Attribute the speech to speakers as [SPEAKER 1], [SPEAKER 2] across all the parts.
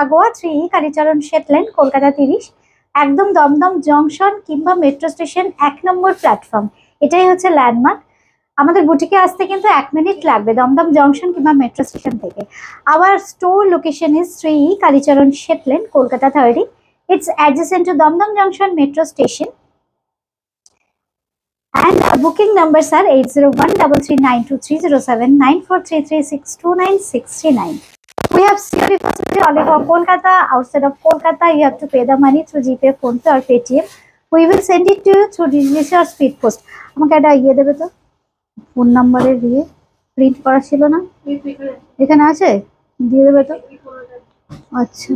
[SPEAKER 1] আগোয়া 3 Kalicharan Shetland Kolkata 30 একদম Dumdum junction কিংবা metro station 1 নম্বর platform. এটাই হচ্ছে ল্যান্ডমার্ক। আমাদের বুটিকে আসতে কিন্তু 1 মিনিট লাগবে দমদম জংশন কিংবা মেট্রো স্টেশন থেকে। Hour store location is 3 Kalicharan Shetland Kolkata 30। It's adjacent to Damdam Junction metro station. And our booking numbers are 80133923079 9433629639. We have COD facility only for Kolkata. Outside of Kolkata, you have to pay the money through GPay, PhonePe or Paytm. We will send it to you through digital or speed post. আমাকে একটা ইয়ে দেবে তো, phone নাম্বারের দিয়ে print করা ছিল না, এখানে আছে, দিয়ে দেবে তো। আচ্ছা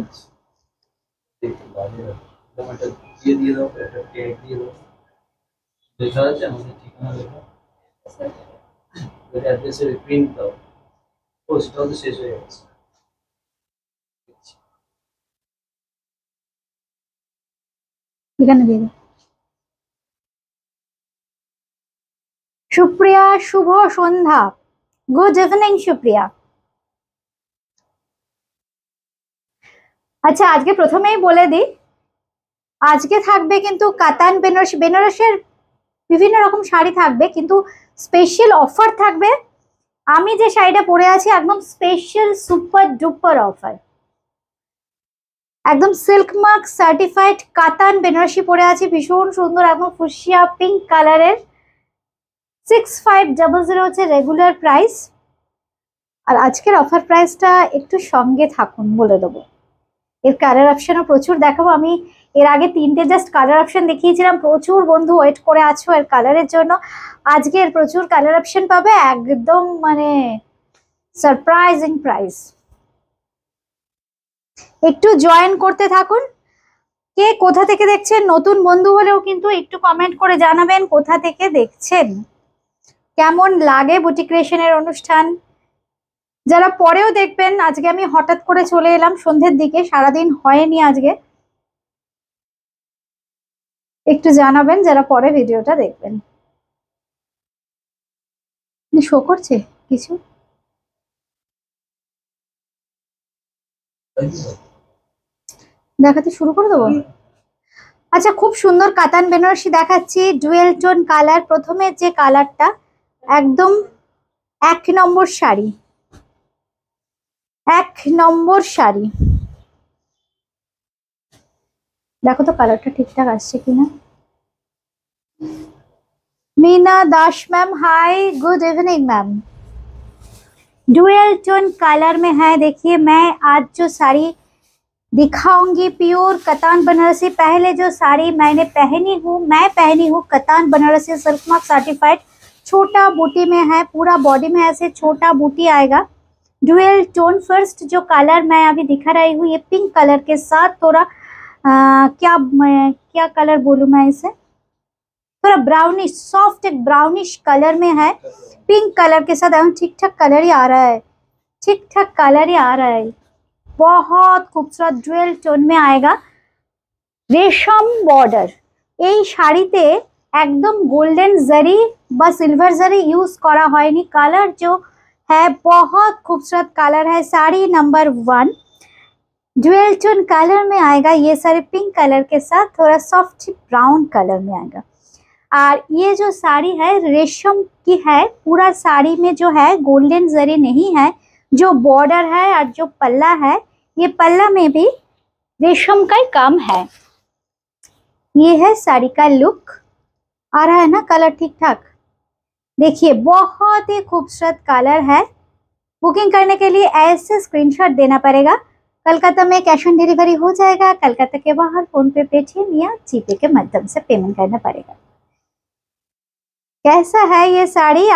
[SPEAKER 1] এখানে দিয়ে দাও। সুপ্রিয়া, শুভ সন্ধ্যা। Good evening Supriya. আচ্ছা, আজকে প্রথমেই বলে দিই, আজকে থাকবে কিন্তু কাতান বেনারসি, বেনারসের বিভিন্ন রকম শাড়ি থাকবে, কিন্তু স্পেশাল অফার থাকবে। আমি যে শাড়িটা পরে আছি একদম স্পেশাল সুপার ডুপার অফার, একদম সিল্ক মার্ক সার্টিফাইড কাতান বেনারসি পরে আছি, ভীষণ সুন্দর, একদম ফুসিয়া পিঙ্ক কালারের। 6500 হচ্ছে রেগুলার প্রাইস। আর আজকের অফার প্রাইসটা একটু সঙ্গে থাকুন, বলে দেবো। এর কালার অপশনও প্রচুর দেখাবো। আমি এর আগে 3টে জাস্ট কালার অপশন দেখিয়েছিলাম, প্রচুর বন্ধু ওয়েট করে আছো এর কালারের জন্য। আজকে এর প্রচুর কালার অপশন পাবে, একদম মানে সারপ্রাইজিং প্রাইস। একটু জয়েন করতে থাকুন। কে কোথা থেকে দেখছেন, নতুন বন্ধু হলেও কিন্তু একটু কমেন্ট করে জানাবেন কোথা থেকে দেখছেন, কেমন লাগে বুটিক ক্রিয়েশনের অনুষ্ঠান। যারা পরেও দেখবেন, আজকে আমি হঠাৎ করে চলে এলাম সন্ধ্যের দিকে, সারাদিন হয়নি আজকে, একটু জানাবেন যারা পরে ভিডিওটা দেখবেন। শো করছে কিছু, দেখাতে শুরু করে দেবো। আচ্ছা, খুব সুন্দর কাতান বেনারসি দেখাচ্ছি, ডুয়েল টোন কালার। প্রথমে যে কালারটা একদম 1 নম্বর শাড়ি, 1 নম্বর শাড়ি। দেখো তো কালারটা ঠিকঠাক আসছে কিনা। Meena Das ma'am, hi, good evening ma'am. Dual tone colour में है। देखिए, मैं आज जो साड़ी दिखाऊंगी प्योर कतान बनारसी। पहले जो साड़ी मैं पहनी हूँ कतान बनारसी सिल्क मार्क सर्टिफाइड, छोटा बूटी में है, पूरा बॉडी में ऐसे छोटा बूटी आएगा। डुअल टोन फर्स्ट जो कलर मैं अभी दिखा रही हूँ, ये पिंक कलर के साथ थोड़ा क्या कलर बोलूँ मैं इसे, थोड़ा ब्राउनिश, सॉफ्ट एक ब्राउनिश कलर में है, पिंक कलर के साथ। ठीक ठाक कलर ही आ रहा है, ठीक ठाक कलर ही आ रहा है। बहुत खूबसूरत डुअल टोन में आएगा। रेशम बॉर्डर, এই শাড়িতে একদম গোল্ডেন জরি বা सिल्वर जरी यूज करा হয়নি। कलर जो है बहुत खूबसूरत कलर है। Sari number 1 dual tone colour में आएगा। ये साड़ी पिंक कलर के साथ थोड़ा सॉफ्ट ब्राउन कलर में आएगा। और ये जो साड़ी है रेशम की है, पूरा साड़ी में जो है गोल्डन जरी नहीं है, जो बॉर्डर है और जो पल्ला है, ये पल्ला में भी रेशम का ही काम है। ये है साड़ी का लुक। आ रहा है ना कलर ठीक ठाक। देखिए, बहुत ही खूबसूरत कलर है। बुकिंग करने के लिए ऐसे स्क्रीनशॉट देना पड़ेगा। कलकत्ता में कैश ऑन डिलीवरी हो जाएगा। कलकत्ता के बाहर फोन पे, पेटीएम या जीपे के माध्यम से पेमेंट करना पड़ेगा। कैसा है ये साड़ी,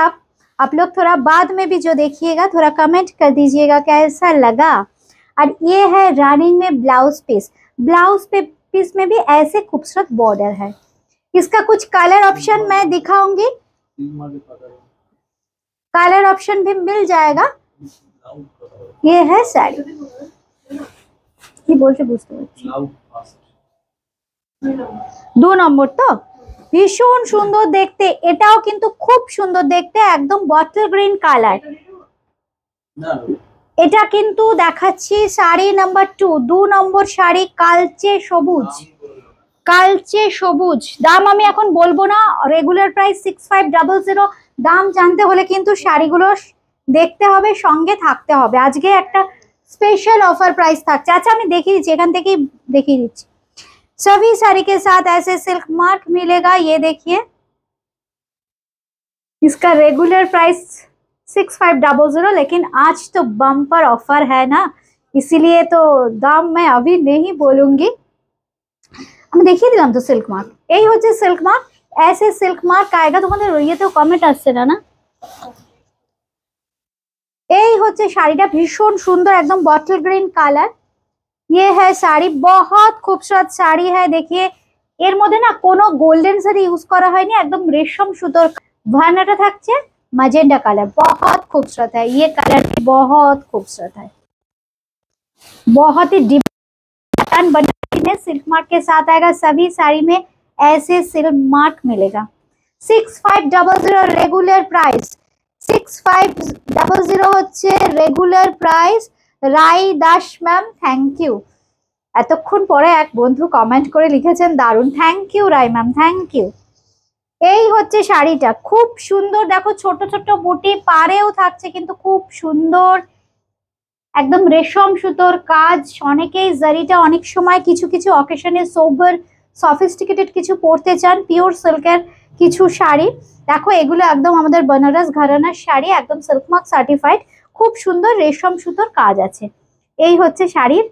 [SPEAKER 1] आप लोग थोड़ा बाद में भी जो देखिएगा थोड़ा कमेंट कर दीजिएगा कैसा लगा। और ये है रनिंग में ब्लाउज पीस। ब्लाउज पीस में भी ऐसे खूबसूरत बॉर्डर है। इसका कुछ कलर ऑप्शन मैं दिखाऊंगी, कलर ऑप्शन भी मिल जाएगा। ये है साड़ी, কি বলছে বুঝতে পারছি। 2 নম্বর তো ভীষণ সুন্দর দেখতে, এটাও কিন্তু খুব সুন্দর দেখতে, একদম বটল গ্রিন কালার। এটা কিন্তু দেখাচ্ছি শাড়ি নাম্বার 2, 2 নম্বর শাড়ি কালচে সবুজ। কালচে সবুজ, দাম আমি এখন বলবো না, রেগুলার প্রাইস 6500। দাম জানতে হলে কিন্তু শাড়িগুলো দেখতে হবে, সঙ্গে থাকতে হবে। আজকে একটা स्पेशल ऑफर प्राइस থাকছে। আচ্ছা আমি দেখিয়ে দিচ্ছি, এখান থেকেই দেখিয়ে দিচ্ছি। सभी साड़ी के साथ ऐसे सिल्क मार्क मिलेगा। ये देखिए, इसका रेगुलर प्राइस 6500, लेकिन आज तो बम्पर ऑफर है ना, इसीलिए तो दाम मैं अभी नहीं बोलूंगी। আমি দেখিয়ে দিলাম তো সিল্ক মার্ক। এই হচ্ছে সিল্ক মার্ক, ऐसे सिल्क मार्क आएगा। তোমাদের ইয়েতেও কমেন্ট আসছে না? এই হচ্ছে শাড়িটা, ভীষণ সুন্দর, একদম বটল গ্রিন কালার। ये है साड़ी, बहुत खूबसूरत साड़ी है। देखिए এর মধ্যে না কোনো গোল্ডেন সারি ইউজ করা হয়নি, একদম রেশম সুতোর। ভার্নাটা থাকছে मैजेंटा कलर, बहुत खूबसूरत है। ये कलर भी बहुत खूबसूरत है, बहुत ही पैटर्न बना में सिल्क मार्क के साथ आएगा। सभी साड़ी में ऐसे सिल्क मार्क मिलेगा। 6500 रेगुलर प्राइस, 6500 হচ্ছে regular price. Rai Das ma'am, thank you. এতক্ষণ পরে এক বন্ধু কমেন্ট করে লিখেছেন দারুন, thank you Rai ma'am, thank you. এই হচ্ছে শাড়িটা, খুব সুন্দর। দেখো ছোট ছোট বুটি পাড়েও থাকছে, কিন্তু খুব সুন্দর, একদম রেশম সুতোর কাজ। অনেকেই জারিটা অনেক সময় কিছু কিছু অকেশনে সোবার সফিস্টিকেটেড কিছু পরতে চান, পিওর সিল্কের কিছু শাড়ি। দেখো এগুলো একদম আমাদের বেনারস ঘরানার শাড়ি, একদম সিল্ক মার্ক সার্টিফাইড। খুব সুন্দর রেশম সুতোর কাজ আছে। এই হচ্ছে শাড়ির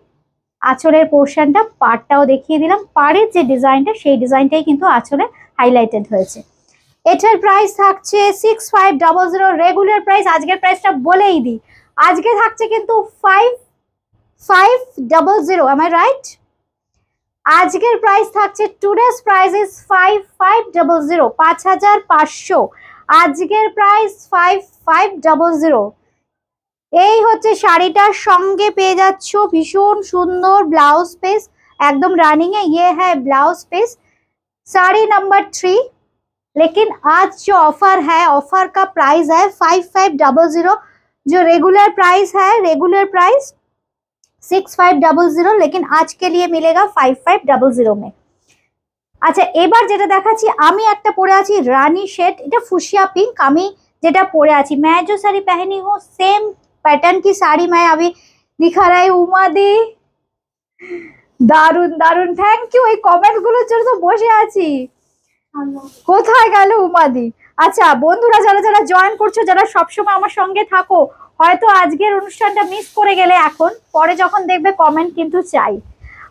[SPEAKER 1] আঁচলের পোর্শনটা, পাড়টাও দেখিয়ে দিলাম। পাড়ের যে ডিজাইনটা, সেই ডিজাইনটাই কিন্তু আঁচলে হাইলাইটেড হয়েছে। এটার প্রাইস থাকছে 6500 রেগুলার প্রাইস। আজকের প্রাইসটা বলেই দিই, আজকে থাকছে কিন্তু 5500। Am I right? আজকের প্রাইস থাকছে, টুডেস প্রাইস ইজ 5500, 5500। আজকের প্রাইস 5500। এই হচ্ছে শাড়িটার সঙ্গে পেয়ে যাচ্ছ ভীষণ সুন্দর ব্লাউজ পিস, एकदम रनिंग है। ये है ब्लाउज पीस, साड़ी नंबर 3। लेकिन आज जो ऑफर है, ऑफर का प्राइस है 5500। जो रेगुलर प्राइस है, रेगुलर प्राइस 6500, लेकिन आज के लिए मिलेगा 5500 में। আচ্ছা এবার যেটা দেখাচ্ছি, আমি একটা পরে আছি রানী শেড, এটা ফুশিয়া পিঙ্ক। আমি যেটা পরে আছি, मैं जो साड़ी पहनी हूँ सेम पैटर्न की साड़ी मैं अभी दिखा रही हूँ। उमा दी দারুন দারুন, থ্যাংক ইউ। এই কমেন্ট গুলোর জন্য তো বসে আছি, কোথায় গেল উমাদি? আচ্ছা বন্ধুরা যারা যারা জয়েন করছো, যারা সবসময় আমার সঙ্গে থাকো, হয়তো আজকের অনুষ্ঠানটা মিস করে গেলে, এখন পরে যখন দেখবে কমেন্ট কিন্তু চাই।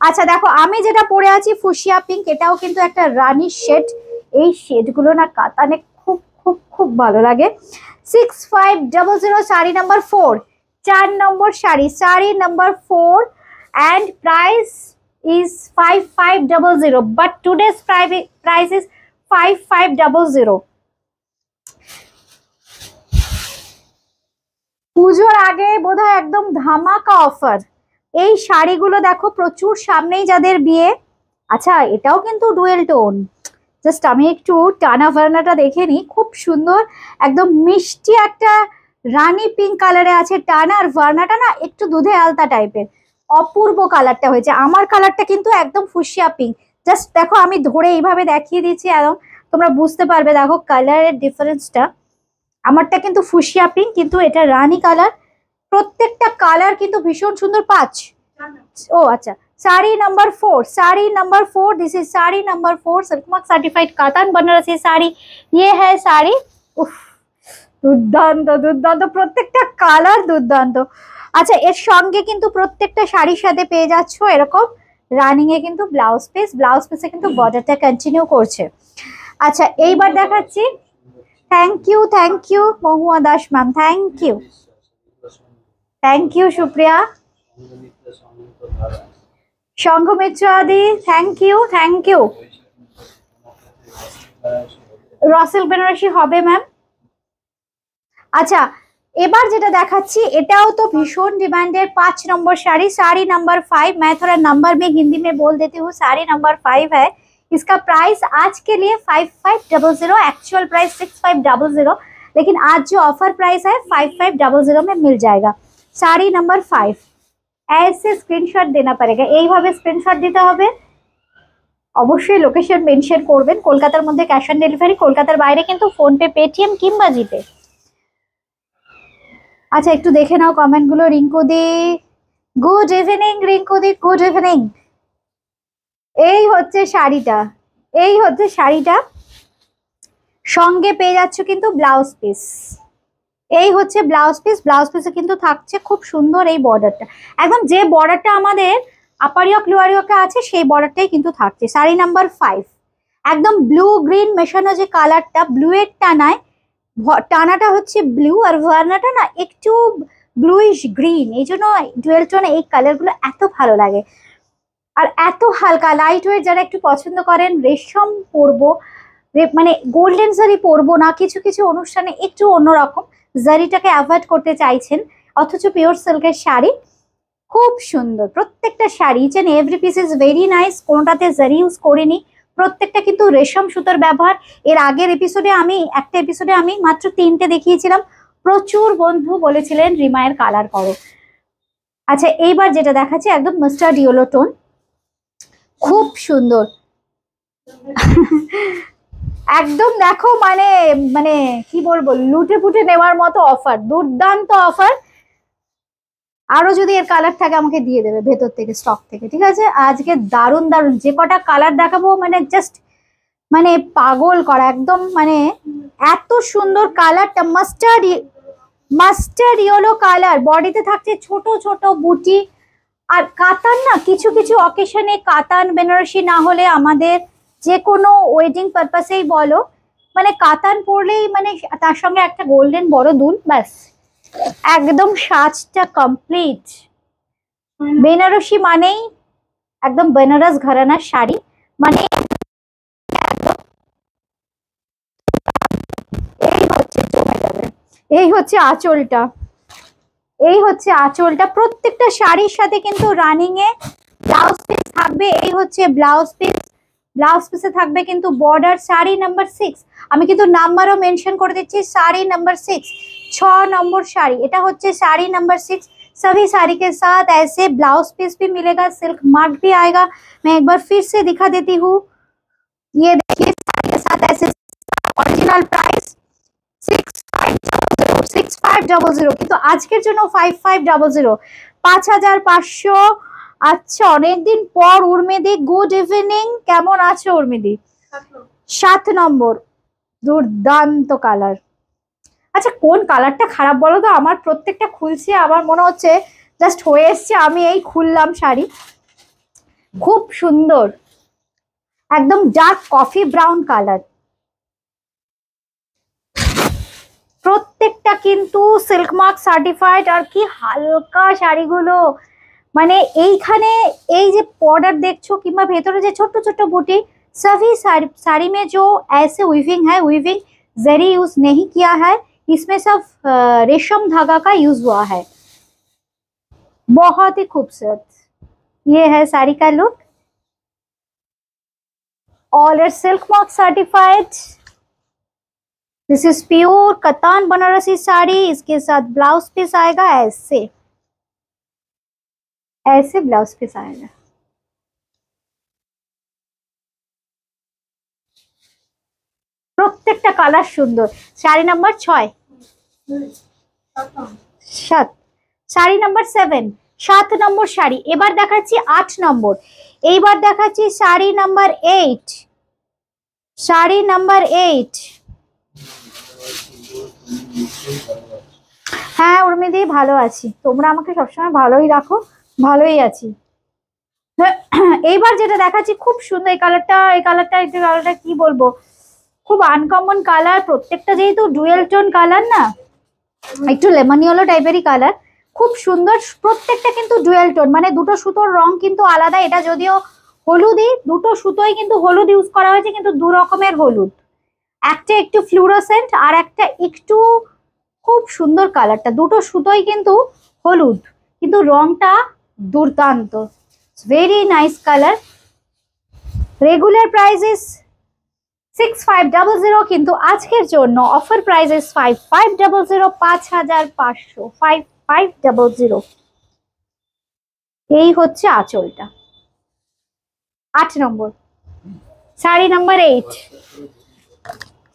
[SPEAKER 1] আচ্ছা দেখো আমি যেটা পরে আছি ফুশিয়া পিঙ্ক, এটাও কিন্তু একটা রানী শেড। এই শেডগুলো না কাতানে খুব খুব খুব ভালো লাগে। 6500 sari number 4, 4 number sari, sari number 4 and price is 5500, but today's price is 5500। পুজোর আগে বোধহয় একদম ধামাকা অফার। এই শাড়িগুলো দেখো প্রচুর, সামনেই যাদের বিয়ে। আচ্ছা এটাও কিন্তু ডুয়েল টোন, জাস্ট আমি একটু টানা ভার্নাটা দেখে নিই, খুব সুন্দর, একদম মিষ্টি একটা রানী পিঙ্ক কালারে আছে টানা, আর ভার্নাটা না একটু দুধে আলতা টাইপের, অপূর্ব কালারটা হয়েছে। আমার কালারটা কিন্তু একদম ফুশিয়া পিঙ্ক। জাস্ট দেখো আমি ধরে এইভাবে দেখিয়ে দিচ্ছি, একদম তোমরা বুঝতে পারবে। দেখো কালারের ডিফারেন্সটা, আমারটা কিন্তু ফুশিয়া পিঙ্ক, কিন্তু এটা রানী কালার। প্রত্যেকটা কালার কিন্তু ভীষণ সুন্দর। 5 ও আচ্ছা, sari number 4, sari number 4, this is sari number 4 silk mark certified katan Banarasi sari. ये है साड़ी, उफ দুর্দান্ত দুর্দান্ত, প্রত্যেকটা কালার দুর্দান্ত। আচ্ছা এর সঙ্গে কিন্তু প্রত্যেকটা শাড়ির সাথে পেয়ে যাচ্ছ এরকম রানিং এ কিন্তু ব্লাউজ পিস, ব্লাউজ পিসে কিন্তু বর্ডারটা কন্টিনিউ করছে। আচ্ছা এইবার দেখাচ্ছি, thank you Mahua Das ma'am, thank you Supriya, Sanghamitra di, thank you. রসেল বেনারসি হবে ম্যাম। আচ্ছা এবার যেটা দেখাচ্ছি, এটাও তো ভীষণ ডিমান্ডের 5 নম্বর শাড়ি, साड़ी नंबर 5। मैं थोड़ा नंबर में हिंदी में बोल देती हूँ। साड़ी नंबर 5 है, इसका प्राइस आज के लिए 5500, एक्चुअल प्राइस 6500, लेकिन आज जो ऑफर प्राइस है 5500 में मिल जाएगा। साड़ी नंबर 5। ऐसे स्क्रीनशॉट देना पड़ेगा, এইভাবে স্ক্রিনশট দিতে হবে। অবশ্যই লোকেশন মেনশন করবেন। কলকাতার মধ্যে ক্যাশ অন ডেলিভারি, কলকাতার বাইরে কিন্তু ফোনপে, পেটিএম কিংবা জিপে। আচ্ছা একটু দেখে নাও কমেন্টগুলো। রিঙ্কু দি গুড ইভিনিং, রিঙ্কু দি গুড ইভিনিং। এই হচ্ছে শাড়িটা, এই হচ্ছে শাড়িটা, সঙ্গে পেয়ে যাচ্ছ কিন্তু ব্লাউজ পিস। এই হচ্ছে ব্লাউজ পিস, ব্লাউজ পিসে কিন্তু থাকছে খুব সুন্দর এই বর্ডারটা, একদম যে বর্ডারটা আমাদের আপার ইয়ক লোয়ার ইয়কে আছে সেই বর্ডারটাই কিন্তু থাকছে। শাড়ি নাম্বার 5, একদম ব্লু গ্রিন মেশানো যে কালারটা, ব্লু এর টানায়, টানাটা হচ্ছে ব্লু আর ভার্নাটা না একটু ব্লুইশ গ্রিন, এই জন্য ডুয়েল টোনে এই কালারগুলো এত ভালো লাগে। আর এত হালকা লাইট ওয়েট, যারা একটু পছন্দ করেন রেশম পরবো, মানে গোল্ডেন জারি পরবো না, কিছু কিছু অনুষ্ঠানে একটু অন্যরকম জারিটাকে অ্যাভয়েড করতে চাইছেন, অথচ পিওর সিল্কের শাড়ি খুব সুন্দর। প্রত্যেকটা sari each and every piece is very nice, কোনোটাতে জারি ইউজ করিনি, প্রত্যেকটা কিন্তু রেশম সুতোর ব্যবহার। এর আগের এপিসোডে একটা এপিসোডে আমি মাত্র 3টে দেখিয়েছিলাম, প্রচুর বন্ধু বলেছিলেন রিমায়ের কালার করো। আচ্ছা এইবার যেটা দেখাচ্ছি একদম মাস্টার্ড ইয়েলো টোন, খুব সুন্দর। একদম দেখো মানে মানে কি বলবো, লুটে পুটে নেওয়ার মতো অফার, দুর্দান্ত অফার। আরো যদি এর কালার থাকে আমাকে দিয়ে দেবে ভেতর থেকে, স্টক থেকে, ঠিক আছে? আজকে দারুণ দারুণ যে কটা কালার দেখাবো মানে জাস্ট মানে পাগল করা একদম, মানে এত সুন্দর কালারটা, মাস্টার্ড ইয়েলো কালার, বডিতে থাকছে ছোট ছোট বুটি। আর কাতান না, কিছু কিছু অকেশনে কাতান বেনারসি না হলে আমাদের যে কোনো ওয়েডিং পারপাসেই বলো, মানে কাতান পরলেই মানে তার সঙ্গে একটা গোল্ডেন বড় দুল, ব্যাস একদম সাজটা কমপ্লিট। বেনারসি মানেই একদম বেনারস ঘরানার শাড়ি, মানে এই হচ্ছে জমে যাবে। এই হচ্ছে আঁচলটা, এই হচ্ছে আঁচলটা, প্রত্যেকটা শাড়ির সাথে কিন্তু রানিং এ ব্লাউজ পিস থাকবে। এই হচ্ছে ব্লাউজ পিস, ব্লাউজ পিসে থাকবে কিন্তু বর্ডার। শাড়ি নাম্বার 6, আমি কিন্তু নাম্বারও মেনশন করে দিচ্ছি, শাড়ি নাম্বার 6, 6 নম্বর শাড়ি। এটা হচ্ছে শাড়ি नंबर 6। सभी साड़ी के साथ ऐसे ब्लाउज पीस भी मिलेगा, सिल्क मार्क भी आएगा। मैं एक बार फिर से दिखा देती हूँ, ये देखिए साड़ी के साथ ऐसे ओरिजिनल प्राइस 6500 কিন্তু আজকের জন্য 5500, 5500। আচ্ছা অনেকদিন পর উর্মিদি, গুড ইভিনিং, কেমন আছো উর্মিদি? 7 নম্বর, দুর্দান্ত কালার। আচ্ছা কোন কালারটা খারাপ বলো তো? আমার প্রত্যেকটা খুলছে আমার মনে হচ্ছে জাস্ট হয়ে এসছে, আমি এই খুললাম শাড়ি। খুব সুন্দর, একদম ডার্ক কফি ব্রাউন কালার, প্রত্যেকটা কিন্তু সিল্ক মার্ক সার্টিফাইড। আর কি হালকা শাড়িগুলো, মানে এইখানে এই যে বর্ডার দেখছো কিংবা ভেতরে যে ছোট্ট ছোট্ট বুটি, सभी साड़ी में जो ऐसे वीविंग है, वीविंग जरी यूज नहीं किया है, इसमें सब रेशम धागा का यूज हुआ है। बहुत ही खूबसूरत ये है साड़ी का look, all are silk mark certified. This is pure katan Banarasi sari, इसके साथ ब्लाउज पीस आएगा ऐसे, ऐसे ब्लाउज पीस आएगा। প্রত্যেকটা কালার সুন্দর। শাড়ি নাম্বার 6, 7, শাড়ি নাম্বার 7, 7 নম্বর শাড়ি। এবার দেখাচ্ছি 8 নম্বর, এইবার দেখাচ্ছি শাড়ি নাম্বার 8, শাড়ি নাম্বার 8। হ্যাঁ উর্মিদি ভালো আছি, তোমরা আমাকে সবসময় ভালোই রাখো, ভালোই আছি। এইবার যেটা দেখাচ্ছি খুব সুন্দর এই কালারটা, এই কালারটা কি বলবো, খুব আনকমন কালার। প্রত্যেকটা যেহেতু ডুয়েল টোন কালার না, একটু লেমন ইয়েলো টাইপেরই কালার, খুব সুন্দর। প্রত্যেকটা কিন্তু ডুয়েল টোন, মানে দুটো সুতোর রং কিন্তু আলাদা। এটা যদিও হলুদই, দুটো সুতোই কিন্তু হলুদ ইউজ করা হয়েছে, কিন্তু দু রকমের হলুদ, একটা একটু ফ্লুরোসেন্ট আর একটা একটু, খুব সুন্দর কালারটা, দুটো সুতোই কিন্তু হলুদ কিন্তু রংটা দুর্দান্ত, very nice colour. Regular price is 6500, কিন্তু আজকের জন্য অফার প্রাইস ইজ 5500, 5500, 500। এই হচ্ছে আঁচলটা। 8 নম্বর শাড়ি নাম্বার 8।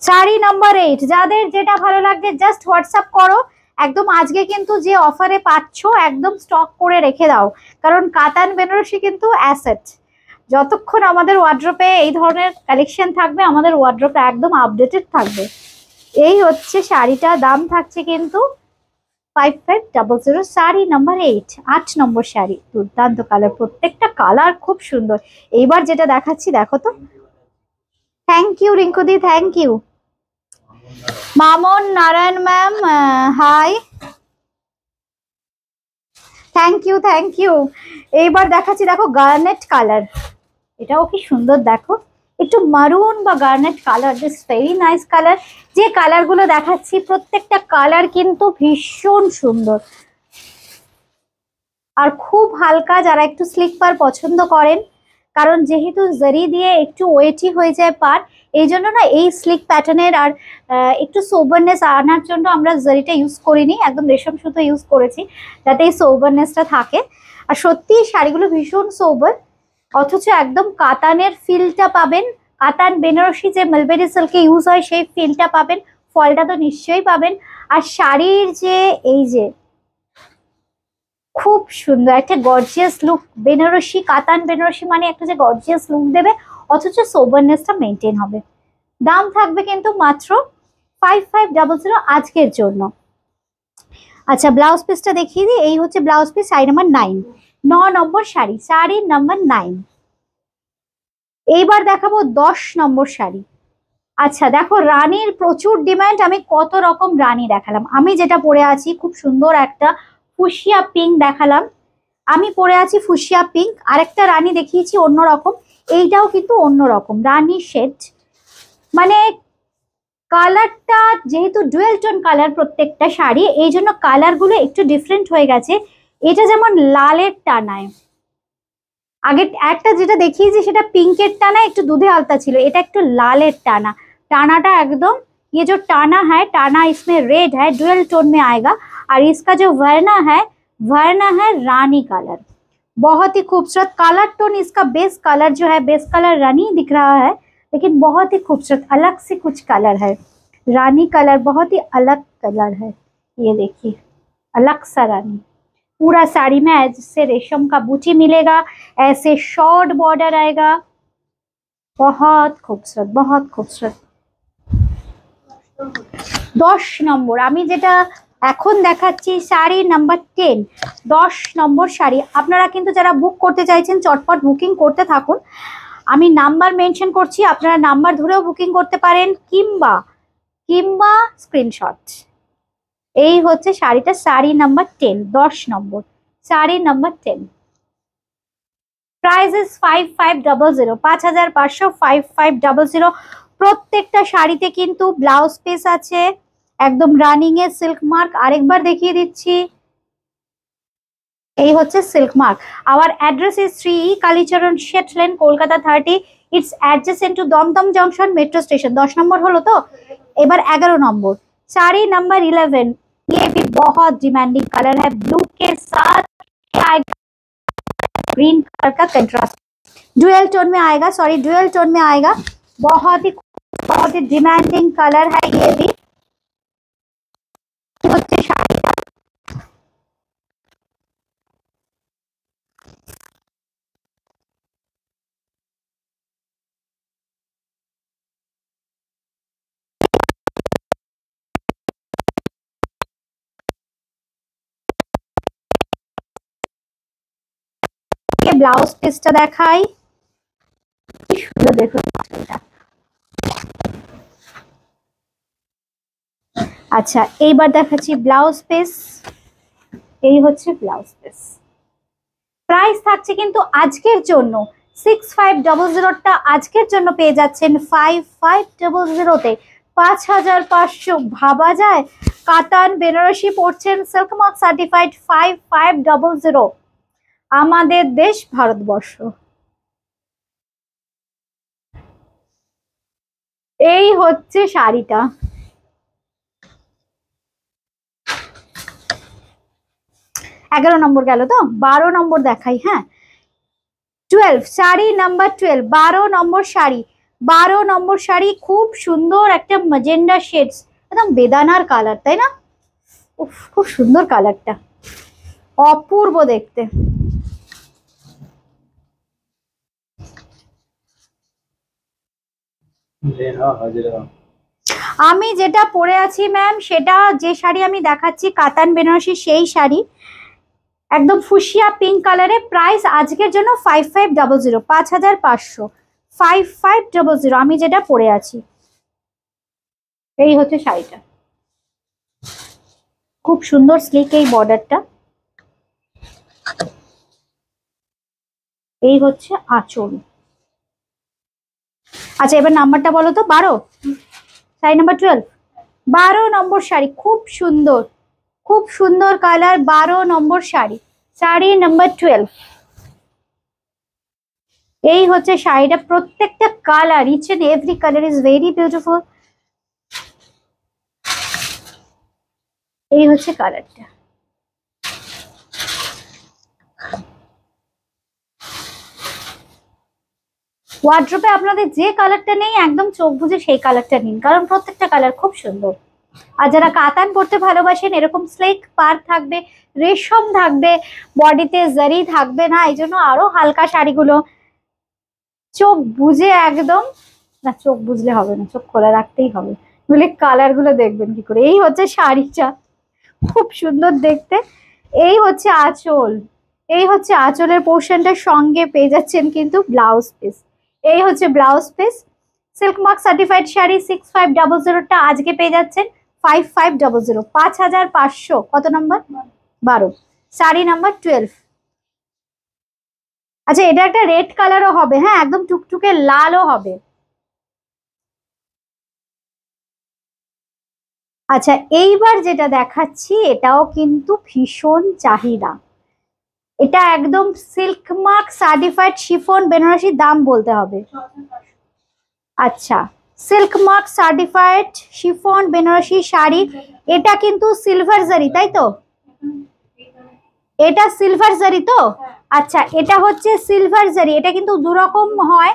[SPEAKER 1] শাড়ি নাম্বার 8, যাদের যেটা ভালো লাগবে জাস্ট হোয়াটসঅ্যাপ করো। একদম আজকে কিন্তু যে অফারে পাচ্ছ একদম স্টক করে রেখে দাও, কারণ কাতান বেনারসি কিন্তু অ্যাসেট। যতক্ষণ আমাদের ওয়ার্ড্রপে এই ধরনের কালেকশন থাকবে আমাদের ওয়ার্ড্রপটা একদম আপডেটেড থাকবে। এই হচ্ছে শাড়িটা, দাম থাকছে কিন্তু 5500। শাড়ি নাম্বার 8, 8 নম্বর শাড়ি। দুর্দান্ত কালার, প্রত্যেকটা কালার খুব সুন্দর। এইবার যেটা দেখাচ্ছি দেখো তো। থ্যাংক ইউ রিঙ্কুদি, thank you. Mamon Narayan ma'am, hi, thank you thank you. এইবার দেখাচ্ছি দেখো গার্নেট কালার, এটাও কি সুন্দর দেখো, একটু মারুন বা garnet colour, this very nice colour. যে কালার গুলো দেখাচ্ছি প্রত্যেকটা কালার কিন্তু ভীষণ সুন্দর আর খুব হালকা। যারা একটু স্লিক পার পছন্দ করেন, কারণ যেহেতু জরি দিয়ে একটু ওয়েটি হয়ে যায় পার, এই জন্য না এই স্লিক প্যাটার্নের আর একটু সোবারনেস আনার জন্য আমরা জরিটা ইউজ করিনি, একদম রেশম সুতো ইউজ করেছি যাতে এই সোবারনেসটা থাকে। আর সত্যি শাড়িগুলো ভীষণ সোবার, অথচ একদম কাতানের ফিলটা পাবেন। কাতান বেনারসি যে মালবেরি সিল্কে ইউজ হয় সেই ফিলটা পাবেন, ফলটা তো নিশ্চয়ই পাবেন। আর শাড়ির যে এই যে খুব সুন্দর একটা গর্জিয়াস লুক, বেনারসি কাতান বেনারসি মানে একটা যে গর্জিয়াস লুক দেবে অথচ সোবারনেসটা মেনটেন হবে। দাম থাকবে কিন্তু মাত্র 5500 আজকের জন্য। আচ্ছা ব্লাউজ পিসটা দেখিয়ে দিই। এই হচ্ছে ব্লাউজ পিস, শাড়ি নাম্বার 9, 9 নম্বর শাড়ি, শাড়ি নাম্বার 9। এইবার দেখাবো 10 নম্বর শাড়ি। আচ্ছা দেখো রানীর প্রচুর ডিমান্ড, আমি কত রকম রানী দেখালাম। আমি যেটা পরে আছি খুব সুন্দর একটা ফুশিয়া পিঙ্ক দেখালাম, আমি পরে আছি ফুশিয়া পিঙ্ক। আরেকটা রানী দেখিয়েছি অন্যরকম, এইটাও কিন্তু অন্যরকম রানী শেড। মানে কালারটা যেহেতু ডুয়েল টোন কালার প্রত্যেকটা শাড়ি, এই জন্য কালারগুলো একটু ডিফারেন্ট হয়ে গেছে। এটা যেমন লালের টানায়, আগে একটা যেটা দেখিয়েছি সেটা পিঙ্কের টানা একটু দুধে আলতা ছিল, এটা একটু লালের টানা। टानाटा एकदम, ये जो टाना है, टाना इसमें रेड है, डुअल टोन में आएगा। और इसका जो वर्ना है रानी कलर, बहुत ही खूबसूरत कलर टोन। इसका बेस कलर जो है, बेस कलर रानी दिख रहा है, लेकिन बहुत ही खूबसूरत अलग से कुछ कलर है। रानी कलर बहुत ही अलग कलर है, ये देखिए अलग सा रानी। पूरा साड़ी में ऐसे रेशम का बूटी मिलेगा, ऐसे शॉर्ट बॉर्डर आएगा, बहुत खूबसूरत बहुत खूबसूरत। 10 নম্বর আমি যেটা এখন দেখাচ্ছি শাড়ি নাম্বার 10, 10 নম্বর শাড়ি। আপনারা কিন্তু যারা বুক করতে চাইছেন চটপট বুকিং করতে থাকুন, আমি নাম্বার মেনশন করছি, আপনারা নাম্বার ধরেও বুকিং করতে পারেন কিংবা স্ক্রিনশট। এই হচ্ছে শাড়িটা, sari number 10, 10 number sari number 10। Price is 5500, 5500, 5500। প্রত্যেকটা শাড়িতে কিন্তু ব্লাউজ পিস আছে একদম রানিং এ সিল্ক মার্ক। আরেকবার দেখিয়ে দিচ্ছি, এই হচ্ছে silk mark. Our address is 3 Kalicharan Seth lane, Kolkata 30। It's adjacent to Dumdum junction metro station. 10 number হলো তো, এবার 11 নম্বর শাড়ি नंबर 11। ये भी बहुत डिमांडिंग कलर है, ब्लू के साथ ग्रीन कलर का कंट्रास्ट, डुअल टोन में आएगा, सॉरी डुअल टोन में आएगा। बहुत ही डिमांडिंग कलर है ये भी। ব্লাউজ পিসটা দেখাই, কি সুন্দর দেখুন। আচ্ছা এইবার দেখাচ্ছি ব্লাউজ পিস, এই হচ্ছে ব্লাউজ পিস। প্রাইস থাকছে কিন্তু আজকের জন্য 6500টা আজকের জন্য পেয়ে যাচ্ছেন 5500তে, 5500। ভাবা যায় কাতান বেনারসি পড়ছেন সিল্ক মার্ক সার্টিফাইড 5500, আমাদের দেশ ভারতবর্ষ। এই হচ্ছে শাড়িটা, 11 নম্বর গেল তো, 12 নম্বর দেখাই। হ্যাঁ 12, sari number 12, 12 number sari. 12 number sari খুব সুন্দর একটা ম্যাজেন্ডা শেডস, একদম বেদানার কালার, তাই না? উফ, খুব সুন্দর কালারটা, অপূর্ব দেখতে। আমি যেটা পরে আছি ম্যাম, সেটা যে শাড়ি আমি দেখাচ্ছি কাতান বেনারসি, সেই শাড়ি একদম ফুশিয়া পিঙ্ক কালারে। প্রাইস আজকের জন্য 5500, 5500, 5500 আমি যেটা পরে আছি। এই হচ্ছে শাড়িটা, খুব সুন্দর স্লিক এই বর্ডারটা। এই হচ্ছে আঁচল। আচ্ছা এবার নাম্বারটা বলো তো। 12, শাড়ি নাম্বার 12, 12 নম্বর শাড়ি, খুব সুন্দর, খুব সুন্দর colour. 12 number sari, sari number 12। এই হচ্ছে শাড়িটা, প্রত্যেকটা colour, each and every colour is very beautiful. এই হচ্ছে কালারটা। ওয়ার্ড্রোপে আপনাদের যে কালারটা নেই একদম চোখ বুজে সেই কালারটা নিন, কারণ প্রত্যেকটা কালার খুব সুন্দর। আর যারা কাতান পরতে ভালোবাসেন, এরকম স্লেক পার থাকবে, রেশম থাকবে, বডিতে জারি থাকবে না, এই জন্য আরো হালকা শাড়িগুলো চোখ বুঝে একদম, না চোখ বুঝলে হবে না, চোখ খোলা রাখতেই হবে, নইলে কালার গুলো দেখবেন কি করে। এই হচ্ছে শাড়িটা, খুব সুন্দর দেখতে। এই হচ্ছে আঁচল, এই হচ্ছে আঁচলের পোর্শনটার সঙ্গে পেয়ে যাচ্ছেন কিন্তু ব্লাউজ পিস। এই হচ্ছে blouse piece. Silk mark certified sari 6500টা আজকে পেয়ে যাচ্ছেন 5500, 5500। কত নাম্বার? 12, শাড়ি নাম্বার 12। আচ্ছা এটা একটা রেড কালারও হবে, হ্যাঁ একদম টুকটুকে লালও হবে। আচ্ছা এইবার যেটা দেখাচ্ছি এটাও কিন্তু ভীষণ চাহিদা, এটা একদম silk mark certified chiffon Banarasi, দাম বলতে হবে। আচ্ছা silk mark certified chiffon Banarasi sari, এটা কিন্তু সিলভার জারি, তাই তো? এটা সিলভার জারি তো? আচ্ছা এটা হচ্ছে সিলভার জারি, এটা কিন্তু দুরকম হয়।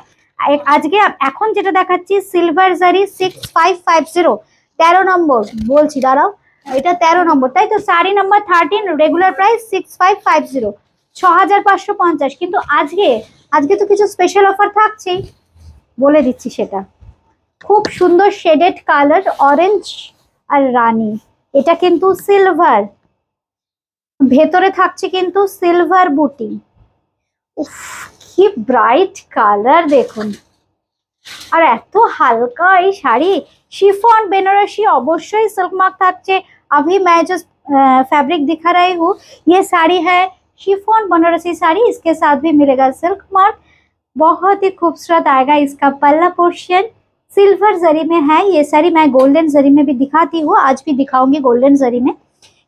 [SPEAKER 1] আজকে এখন যেটা দেখাচ্ছি সিলভার জারি 6550, 13 নম্বর বলছি, দাঁড়াও, এটা 13 নম্বর, তাই তো? Sari number 13, regular price 6550, 6550। কিন্তু আজকে আজকে তো কিছু স্পেশাল অফার থাকছেই, বলে দিচ্ছি সেটা। খুব সুন্দর শেডেড কালার, অরেঞ্জ আর রানী, এটা কিন্তু সিলভার, ভেতরে থাকছে কিন্তু সিলভার বুটি। উফ কি ব্রাইট কালার দেখুন, আর এত হালকা এই শাড়ি। शिफॉन बेनारसी अवश्य सिल्क मार्क থাকছে। अभी मैं जो फैब्रिक दिखा रही हूँ ये साड़ी है शिफॉन बनारसी साड़ी, इसके साथ भी मिलेगा सिल्क मार्क, बहुत ही खूबसूरत आएगा। इसका पल्ला पोर्शन सिल्वर जरी में है, ये साड़ी मैं गोल्डन जरी में भी दिखाती हूँ, आज भी दिखाऊंगी गोल्डन जरी में।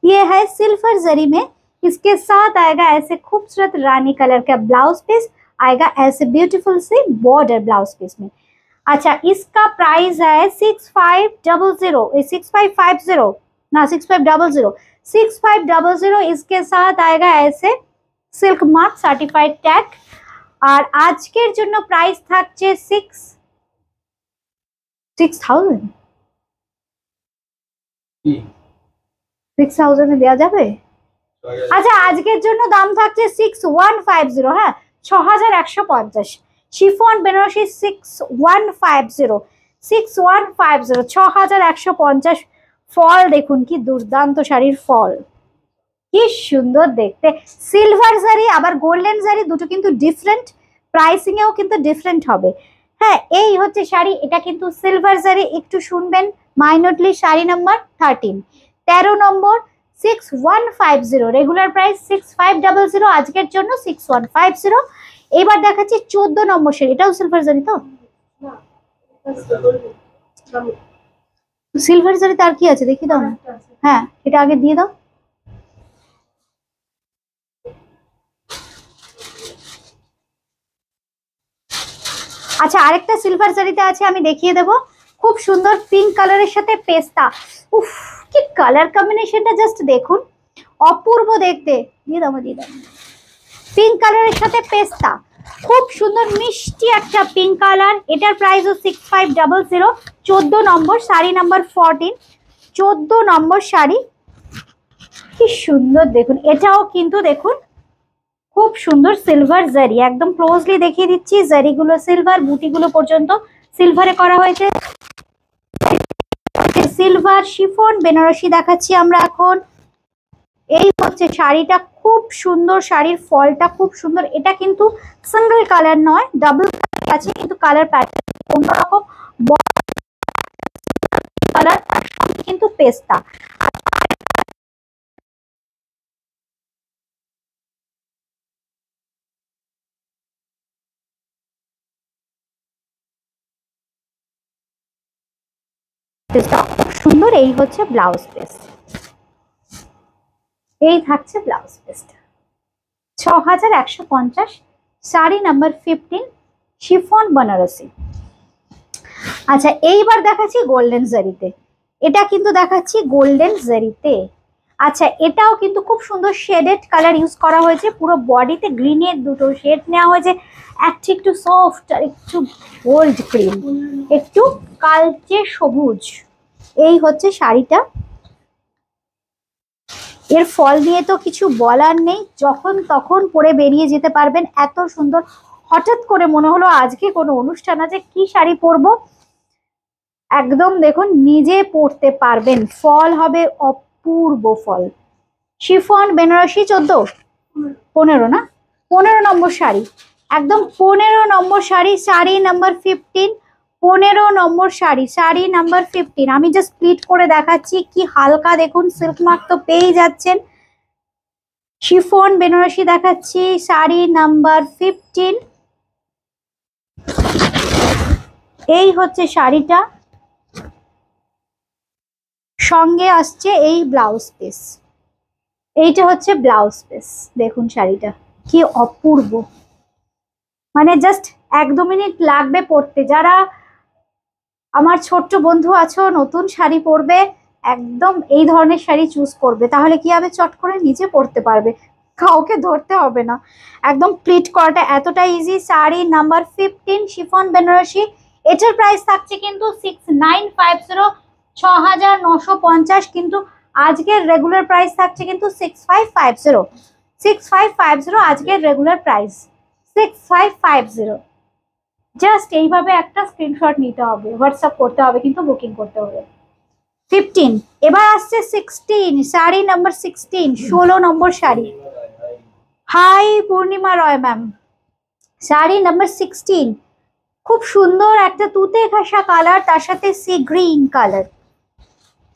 [SPEAKER 1] ये है सिल्वर जरी में, इसके साथ आएगा ऐसे खूबसूरत रानी कलर का ब्लाउज पीस, आएगा ऐसे ब्यूटीफुल से बॉर्डर ब्लाउज पीस में। अच्छा इसका प्राइस है 6500, 6550 ना 6500, 6500। इसके साथ आएगा ऐसे सिल्क मार्क सर्टिफाइड टैग। और আজকের জন্য প্রাইস থাকছে 6000 এ দেওয়া যাবে? আচ্ছা আজকের জন্য দাম থাকছে 6150, হ্যাঁ 6150। শিফন বেনারসি 6150, 6150, 6150। ফল দেখুন কি দুর্দান্ত শাড়ির ফল, কি সুন্দর দেখতে। সিলভার জারি আবার গোল্ডেন জারি দুটো কিন্তু ডিফারেন্ট, প্রাইসিং এও কিন্তু ডিফারেন্ট হবে। হ্যাঁ এই হচ্ছে শাড়ি, এটা কিন্তু সিলভার জারি, একটু শুনবেন মাইনরলি। শাড়ি নাম্বার 13, 13 নম্বর 6150, রেগুলার প্রাইস 6500, আজকের জন্য 6150। এবার দেখাচ্ছি 14 নম্বর শাড়ি, এটাও সিলভার জারি তো? সিলভার জারি তার কি আছে দেখি দাও না, হ্যাঁ এটা আগে দিয়ে দাও। আচ্ছা আরেকটা সিলভার জারিতে আছে, আমি দেখিয়ে দেবো, খুব সুন্দর পিঙ্ক কালারের সাথে পেস্তা। উফ কি কালার কম্বিনেশনটা জাস্ট দেখুন, অপূর্ব দেখতে। দিয়ে দাও দিয়ে দাও। পিঙ্ক কালারের সাথে পেস্তা, খুব সুন্দর মিষ্টি একটা পিঙ্ক কালার। এটার প্রাইস 6500। 14 নম্বর শাড়ি, নাম্বার 14, 14 নম্বর শাড়ি। কি সুন্দর দেখুন, এটাও কিন্তু দেখুন খুব সুন্দর সিলভার জারি, একদম ক্লোজলি দেখিয়ে দিচ্ছি। জারিগুলো সিলভার, বুটিগুলো পর্যন্ত সিলভারে করা হয়েছে। সিলভার শিফন বেনারসি দেখাচ্ছি আমরা এখন। এই হচ্ছে শাড়িটা, খুব সুন্দর, শাড়ির ফলটা খুব সুন্দর। এটা কিন্তু সিঙ্গেল কালার নয়, ডাবল আছে, কিন্তু কালার প্যাটার্ন অন্যরকম কালার, কিন্তু পেস্তা। খুব সুন্দর। এই হচ্ছে ব্লাউজ পিস, এই থাকছে ব্লাউজ পিসটা। 6150, শাড়ি নাম্বার 15, শিফন বেনারসি। আচ্ছা এইবার দেখাচ্ছি গোল্ডেন জারিতে। এটা কিন্তু দেখাচ্ছি গোল্ডেন জারিতে। আচ্ছা এটাও কিন্তু খুব সুন্দর শেডেড কালার ইউজ করা হয়েছে, পুরো বডিতে গ্রিনের দুটো শেড নেওয়া হয়েছে, একটু সফট আর একটু গোল্ড ক্রিম, একটু কালচে সবুজ। এই হচ্ছে শাড়িটা। এর ফল নিয়ে তো কিছু বলার নেই, যখন তখন পরে বেরিয়ে যেতে পারবেন, এত সুন্দর। হঠাৎ করে মনে হলো আজকে কোনো অনুষ্ঠান আছে, কি শাড়ি পরবো, একদম দেখুন নিজে পরতে পারবেন, ফল হবে অপূর্ব ফল। শিফন বেনারসি 14, 15 না, 15 নম্বর শাড়ি, একদম 15 নম্বর শাড়ি, শাড়ি নাম্বার 15, 15 নম্বর শাড়ি, শাড়ি নাম্বার 15। আমি জাস্ট স্প্লিট করে দেখাচ্ছি, কি হালকা দেখুন, সিল্ক মার্ক তো পেয়ে যাচ্ছেন। শিফন বেনারসি দেখাচ্ছি, শাড়ি নাম্বার 15। এই হচ্ছে শাড়িটা, সঙ্গে আসছে এই ব্লাউজ পিস। এইটা হচ্ছে ব্লাউজ পিস, দেখুন শাড়িটা কি অপূর্ব, মানে জাস্ট 1-2 মিনিট লাগবে পরতে। যারা আমার ছোট্ট বন্ধু আছো, নতুন শাড়ি পরবে, একদম এই ধরনের শাড়ি চুজ করবে, তাহলে কি হবে, চট করে নিজে পরতে পারবে, কাউকে ধরতে হবে না। একদম প্লিট করাটা এতটা easy. Sari number 15, chiffon Banarasi. এটার প্রাইস থাকছে কিন্তু 6950, 6950, কিন্তু আজকের রেগুলার প্রাইস থাকছে কিন্তু 6550, 6550 আজকের রেগুলার প্রাইস 6550। জাস্ট এইভাবে একটা স্ক্রিনশট নিতে হবে, হোয়াটসঅ্যাপ করতে হবে, কিন্তু বুকিং করতে হবে। 15, এবার আসছে 16, sari number 16, 16 number sari. High পূর্ণিমা রয় ম্যাম, শাড়ি নাম্বার 16, খুব সুন্দর একটা তুতে ঘাসা কালার, তার সাথে sea green colour.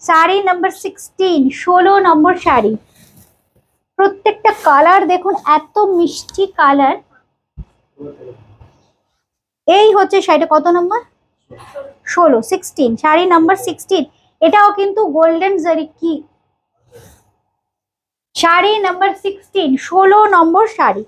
[SPEAKER 1] Sari number 16, 16 number sari. প্রত্যেকটা কালার দেখুন এত মিষ্টি কালার। এই হচ্ছে শাড়িটা, কত নম্বর, 16, 16, শাড়ি নাম্বার 16। এটাও কিন্তু গোল্ডেন জারি, কি sari number 16, 16 number sari,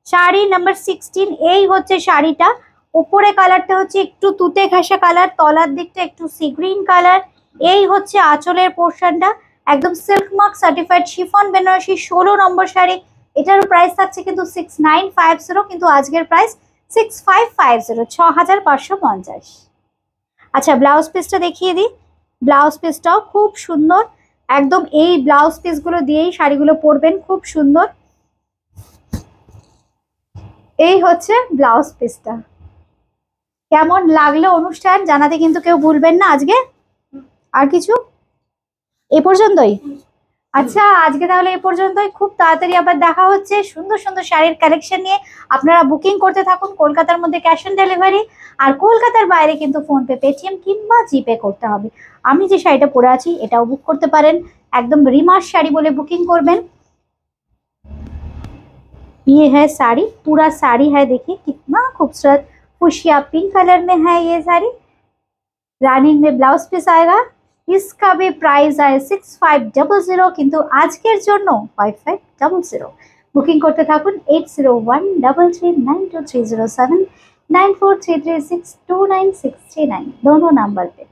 [SPEAKER 1] sari number 16। এই হচ্ছে শাড়িটা, উপরে কালারটা হচ্ছে একটু তুতে ঘাসা কালার, তলার দিকটা একটু সি গ্রিন কালার। এই হচ্ছে আঁচলের পোর্শনটা, একদম silk mark certified chiffon Banarasi, 16 number sari. এটারও প্রাইস থাকছে কিন্তু 6950, কিন্তু আজকের প্রাইস 6550, 6550। আচ্ছা ব্লাউজ পিসটা দেখিয়ে দিই। ব্লাউজ পিসটাও খুব সুন্দর, একদম এই ব্লাউজ পিসগুলো দিয়েই শাড়িগুলো পরবেন, খুব সুন্দর। এই হচ্ছে ব্লাউজ পিসটা। কেমন লাগলো অনুষ্ঠান জানাতে কিন্তু কেউ ভুলবেন না। আজকে আর কিছু, এ পর্যন্তই। আচ্ছা আজকে তাহলে এ পর্যন্তই, খুব তাড়াতাড়ি আবার দেখা হচ্ছে সুন্দর সুন্দর শাড়ির কালেকশন নিয়ে। আপনারা বুকিং করতে থাকুন, কলকাতার মধ্যে ক্যাশ অন ডেলিভারি, আর কলকাতার বাইরে কিন্তু ফোনপে, পেটিএম কিংবা জিপে করতে হবে। আমি যে শাড়িটা পরে আছি এটাও বুক করতে পারেন, একদম রিমার শাড়ি বলে बुकिंग করবেন। ये है साड़ी, पूरा साड़ी है, देखिए कितना खूबसूरत फुशिया पिंक कलर में है ये साड़ी। রানিং में ब्लाउज पीस आएगा, इसका भी प्राइस है 6500, কিন্তু আজকের জন্য 5500। বুকিং করতে থাকুন 8013392307, 9433629639 दोनों नंबर पे।